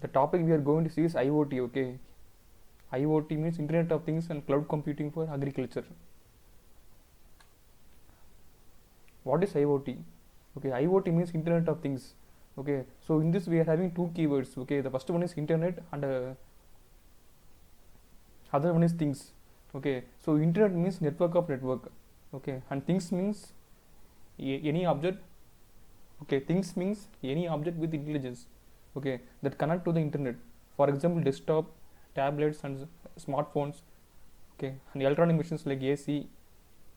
The topic we are going to see is IoT. Okay, IoT means Internet of Things and cloud computing for agriculture. What is IoT? Okay, IoT means Internet of Things. Okay, so in this we are having two keywords. Okay, the first one is internet and other one is things. Okay, so internet means network of network. Okay, and things means any object. Okay, things means any object with intelligence. Okay, that connect to the internet. For example, desktop, tablets and smartphones. Okay, and electronic machines like AC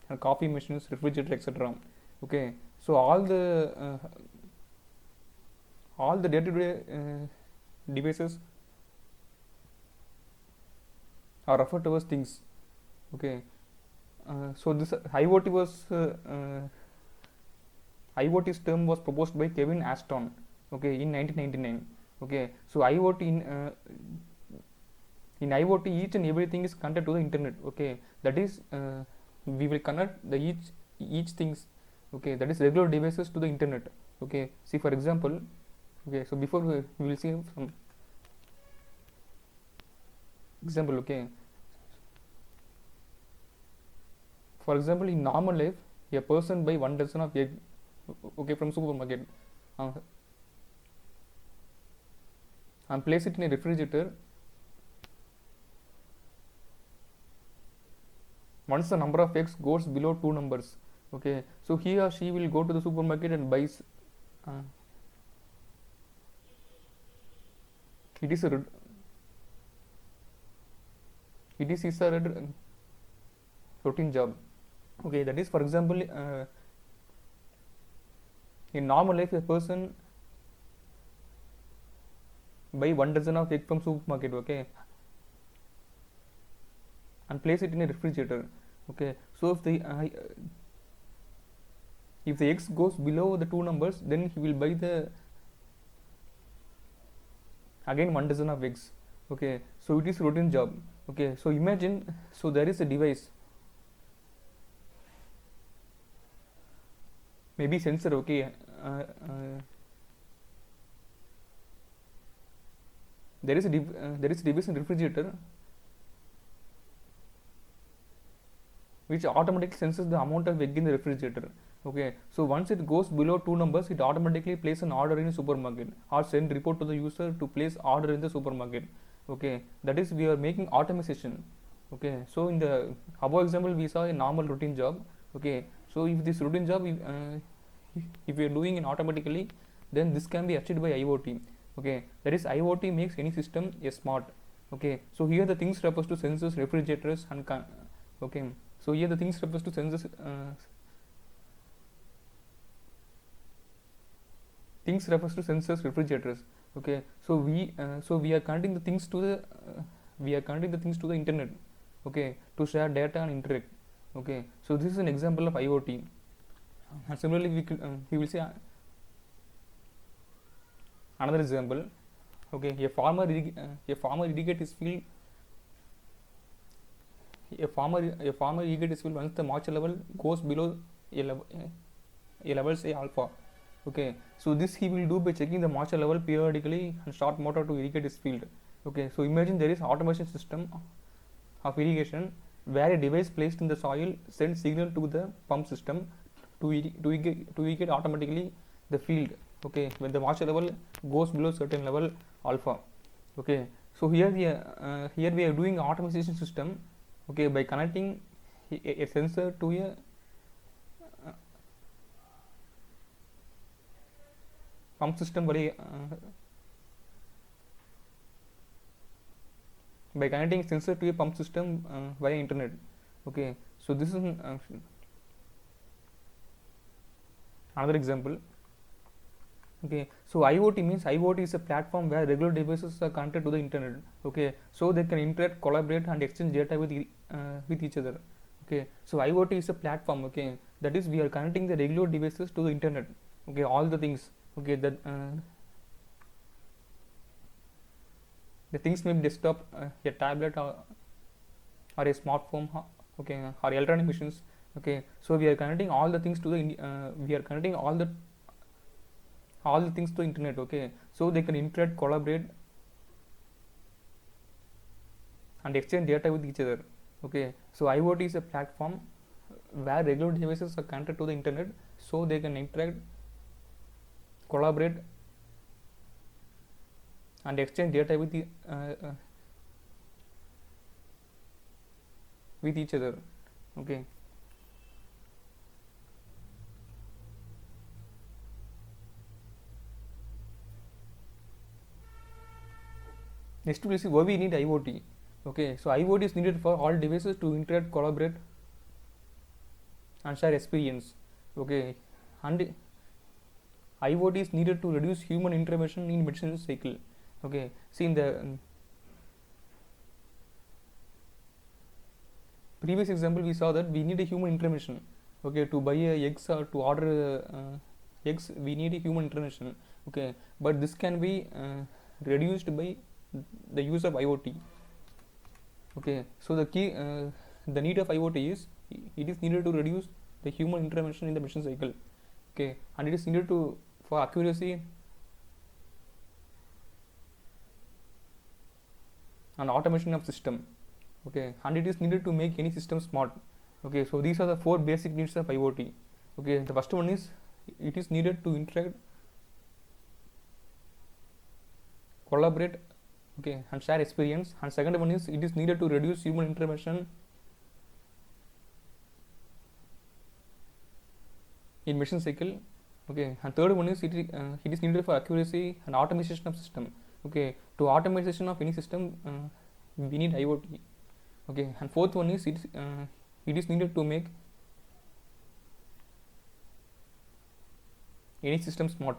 and coffee machines, refrigerator, etc. Okay, so all the day-to-day devices are referred to as things. Okay, so this IoT's term was proposed by Kevin Ashton. Okay, in 1999. Okay, so in IoT each and everything is connected to the internet. Okay, that is we will connect the each things. Okay, that is regular devices to the internet. Okay, see for example. Okay, so before we will see some example. Okay, for example, in normal life, a person buy 1 dozen of egg. Okay, from supermarket, uh, and place it in a refrigerator. Once the number of eggs goes below 2 numbers, okay, so he or she will go to the supermarket and buys. Uh, it is a it is a routine job. Okay, that is for example, in normal life, a person buy 1 dozen of egg from supermarket. Okay, and place it in a refrigerator. Okay, so if the eggs goes below the 2 numbers, then he will buy the again 1 dozen of eggs. Okay, so it is routine job. Okay, so imagine, so there is a device, maybe sensor. Okay, there is a device in refrigerator which automatically senses the amount of egg in the refrigerator. Okay, so once it goes below 2 numbers, it automatically place an order in a supermarket or send report to the user to place order in the supermarket. Okay, that is we are making automation. Okay, so in the above example we saw a normal routine job. Okay, so if this routine job if we are doing it automatically, then this can be achieved by IoT. Okay, that is IoT makes any system a smart. Okay, so here the things refers to sensors, refrigerators and okay, so here the things refers to sensors, things refers to sensors, refrigerators. Okay, so we are connecting the things to the internet. Okay, to share data and interact. Okay, so this is an example of IoT. And similarly we will see another example. Okay, a farmer irrigate his field. A farmer irrigate his field once the moisture level goes below a level say alpha. Okay, so this he will do by checking the moisture level periodically and start motor to irrigate his field. Okay, so imagine there is automation system of irrigation where a device placed in the soil sends signal to the pump system to irrigate automatically the field. Okay, when the moisture level goes below certain level alpha. Okay, so here we are doing automation system. Okay, by connecting a sensor to a pump system by connecting sensor to a pump system via internet. Okay, so this is another example. Okay, so IoT is a platform where regular devices are connected to the internet. Okay, so they can interact, collaborate and exchange data with each other. Okay, so IoT is a platform. Okay, that is we are connecting the regular devices to the internet. Okay, all the things. Okay, that the things may be desktop, a tablet or a smartphone. Okay, or electronic machines. Okay, so we are connecting all the things to the things to internet. Okay, so they can interact, collaborate and exchange data with each other. Okay, so IoT is a platform where regular devices are connected to the internet so they can interact, collaborate, and exchange data with each other. Okay, next we see why we need IoT. Okay, so IoT is needed for all devices to interact, collaborate, and share experience. Okay, and IoT is needed to reduce human intervention in medicine cycle. Okay, see in the previous example we saw that we need a human intervention. Okay, to buy eggs or to order eggs we need a human intervention. Okay, but this can be reduced by the use of IoT. Okay, so the key the need of IoT is it is needed to reduce the human intervention in the mission cycle. Okay, and it is needed to for accuracy and automation of system. Okay, and it is needed to make any system smart. Okay, so these are the 4 basic needs of IoT. Okay, the first one is it is needed to interact, collaborate, okay, and share experience. And second one is it is needed to reduce human intervention in mission cycle. Okay, and third one is it is needed for accuracy and automation of system. Okay, to automation of any system we need IoT. Okay, and fourth one is it is needed to make any system smart.